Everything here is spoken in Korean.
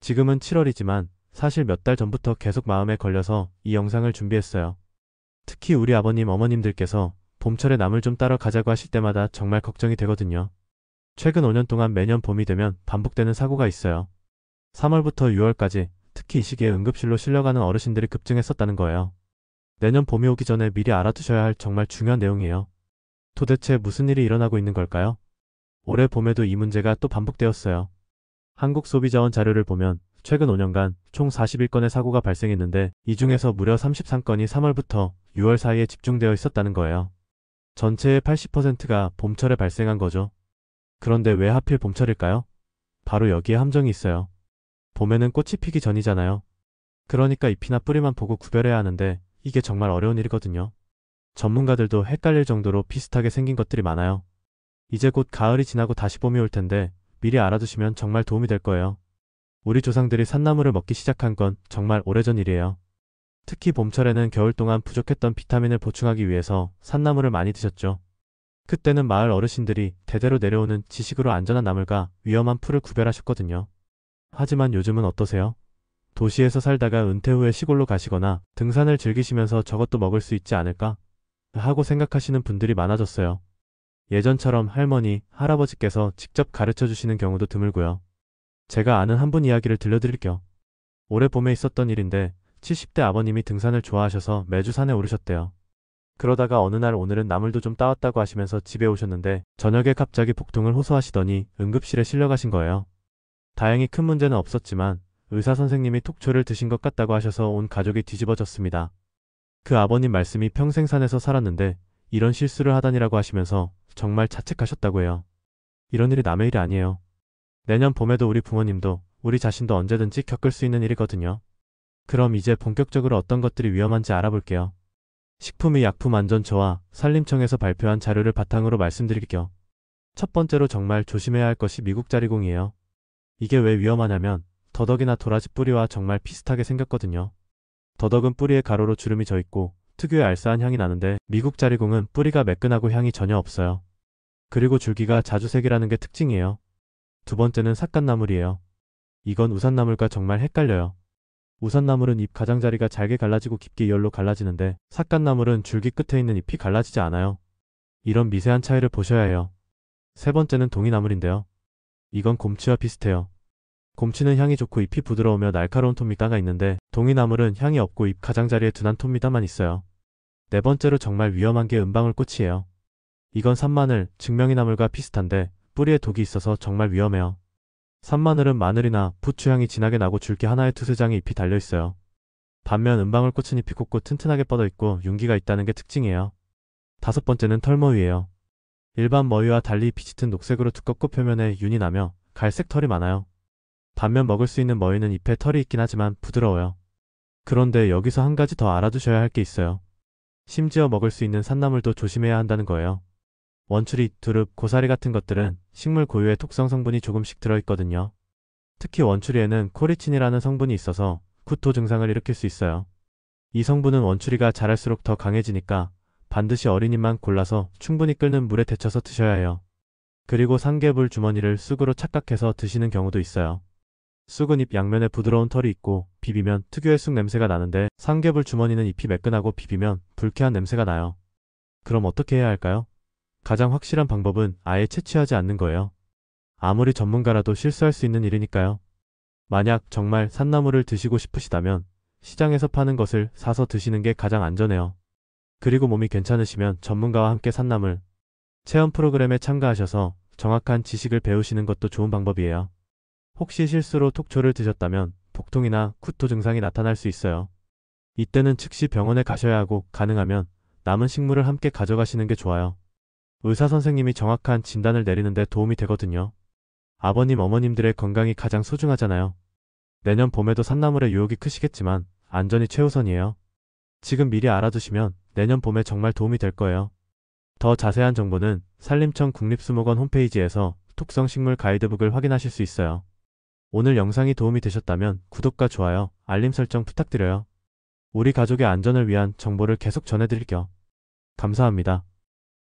지금은 7월이지만 사실 몇 달 전부터 계속 마음에 걸려서 이 영상을 준비했어요. 특히 우리 아버님, 어머님들께서 봄철에 나물 좀 따러 가자고 하실 때마다 정말 걱정이 되거든요. 최근 5년 동안 매년 봄이 되면 반복되는 사고가 있어요. 3월부터 6월까지 특히 이 시기에 응급실로 실려가는 어르신들이 급증했었다는 거예요. 내년 봄이 오기 전에 미리 알아두셔야 할 정말 중요한 내용이에요. 도대체 무슨 일이 일어나고 있는 걸까요? 올해 봄에도 이 문제가 또 반복되었어요. 한국소비자원 자료를 보면 최근 5년간 총 41건의 사고가 발생했는데 이 중에서 무려 33건이 3월부터 6월 사이에 집중되어 있었다는 거예요. 전체의 80%가 봄철에 발생한 거죠. 그런데 왜 하필 봄철일까요? 바로 여기에 함정이 있어요. 봄에는 꽃이 피기 전이잖아요. 그러니까 잎이나 뿌리만 보고 구별해야 하는데 이게 정말 어려운 일이거든요. 전문가들도 헷갈릴 정도로 비슷하게 생긴 것들이 많아요. 이제 곧 가을이 지나고 다시 봄이 올 텐데 미리 알아두시면 정말 도움이 될 거예요. 우리 조상들이 산나물을 먹기 시작한 건 정말 오래전 일이에요. 특히 봄철에는 겨울 동안 부족했던 비타민을 보충하기 위해서 산나물을 많이 드셨죠. 그때는 마을 어르신들이 대대로 내려오는 지식으로 안전한 나물과 위험한 풀을 구별하셨거든요. 하지만 요즘은 어떠세요? 도시에서 살다가 은퇴 후에 시골로 가시거나 등산을 즐기시면서 저것도 먹을 수 있지 않을까? 하고 생각하시는 분들이 많아졌어요. 예전처럼 할머니, 할아버지께서 직접 가르쳐 주시는 경우도 드물고요. 제가 아는 한 분 이야기를 들려드릴게요. 올해 봄에 있었던 일인데 70대 아버님이 등산을 좋아하셔서 매주 산에 오르셨대요. 그러다가 어느 날 오늘은 나물도 좀 따왔다고 하시면서 집에 오셨는데 저녁에 갑자기 복통을 호소하시더니 응급실에 실려가신 거예요. 다행히 큰 문제는 없었지만 의사 선생님이 톡초를 드신 것 같다고 하셔서 온 가족이 뒤집어졌습니다. 그 아버님 말씀이 평생 산에서 살았는데 이런 실수를 하다니라고 하시면서 정말 자책하셨다고 해요. 이런 일이 남의 일이 아니에요. 내년 봄에도 우리 부모님도 우리 자신도 언제든지 겪을 수 있는 일이거든요. 그럼 이제 본격적으로 어떤 것들이 위험한지 알아볼게요. 식품의약품안전처와 산림청에서 발표한 자료를 바탕으로 말씀드릴게요. 첫 번째로 정말 조심해야 할 것이 미국 자리공이에요. 이게 왜 위험하냐면 더덕이나 도라지 뿌리와 정말 비슷하게 생겼거든요. 더덕은 뿌리에 가로로 주름이 져 있고 특유의 알싸한 향이 나는데 미국 자리공은 뿌리가 매끈하고 향이 전혀 없어요. 그리고 줄기가 자주색이라는 게 특징이에요. 두 번째는 삿갓나물이에요. 이건 우산나물과 정말 헷갈려요. 우산나물은 잎 가장자리가 잘게 갈라지고 깊게 이열로 갈라지는데 삿갓나물은 줄기 끝에 있는 잎이 갈라지지 않아요. 이런 미세한 차이를 보셔야 해요. 세 번째는 동이나물인데요. 이건 곰치와 비슷해요. 곰치는 향이 좋고 잎이 부드러우며 날카로운 톱니다가 있는데 동이나물은 향이 없고 잎 가장자리에 둔한 톱니다만 있어요. 네 번째로 정말 위험한 게 은방울꽃이에요. 이건 산마늘, 증명이나물과 비슷한데 뿌리에 독이 있어서 정말 위험해요. 산마늘은 마늘이나 부추 향이 진하게 나고 줄기 하나에 두세 장의 잎이 달려있어요. 반면 은방울꽃은 잎이 곱고 튼튼하게 뻗어있고 윤기가 있다는 게 특징이에요. 다섯 번째는 털머위예요. 일반 머위와 달리 잎이 짙은 녹색으로 두껍고 표면에 윤이 나며 갈색 털이 많아요. 반면 먹을 수 있는 머위는 잎에 털이 있긴 하지만 부드러워요. 그런데 여기서 한 가지 더 알아두셔야 할 게 있어요. 심지어 먹을 수 있는 산나물도 조심해야 한다는 거예요. 원추리, 두릅, 고사리 같은 것들은 식물 고유의 독성 성분이 조금씩 들어있거든요. 특히 원추리에는 코리친이라는 성분이 있어서 구토 증상을 일으킬 수 있어요. 이 성분은 원추리가 자랄수록 더 강해지니까 반드시 어린 잎만 골라서 충분히 끓는 물에 데쳐서 드셔야 해요. 그리고 삼개불 주머니를 쑥으로 착각해서 드시는 경우도 있어요. 쑥은 잎 양면에 부드러운 털이 있고 비비면 특유의 쑥 냄새가 나는데 삼개불 주머니는 잎이 매끈하고 비비면 불쾌한 냄새가 나요. 그럼 어떻게 해야 할까요? 가장 확실한 방법은 아예 채취하지 않는 거예요. 아무리 전문가라도 실수할 수 있는 일이니까요. 만약 정말 산나물을 드시고 싶으시다면 시장에서 파는 것을 사서 드시는 게 가장 안전해요. 그리고 몸이 괜찮으시면 전문가와 함께 산나물 체험 프로그램에 참가하셔서 정확한 지식을 배우시는 것도 좋은 방법이에요. 혹시 실수로 톡초를 드셨다면 복통이나 구토 증상이 나타날 수 있어요. 이때는 즉시 병원에 가셔야 하고 가능하면 남은 식물을 함께 가져가시는 게 좋아요. 의사 선생님이 정확한 진단을 내리는 데 도움이 되거든요. 아버님, 어머님들의 건강이 가장 소중하잖아요. 내년 봄에도 산나물의 유혹이 크시겠지만 안전이 최우선이에요. 지금 미리 알아두시면 내년 봄에 정말 도움이 될 거예요. 더 자세한 정보는 산림청 국립수목원 홈페이지에서 독성식물 가이드북을 확인하실 수 있어요. 오늘 영상이 도움이 되셨다면 구독과 좋아요, 알림 설정 부탁드려요. 우리 가족의 안전을 위한 정보를 계속 전해드릴게요. 감사합니다.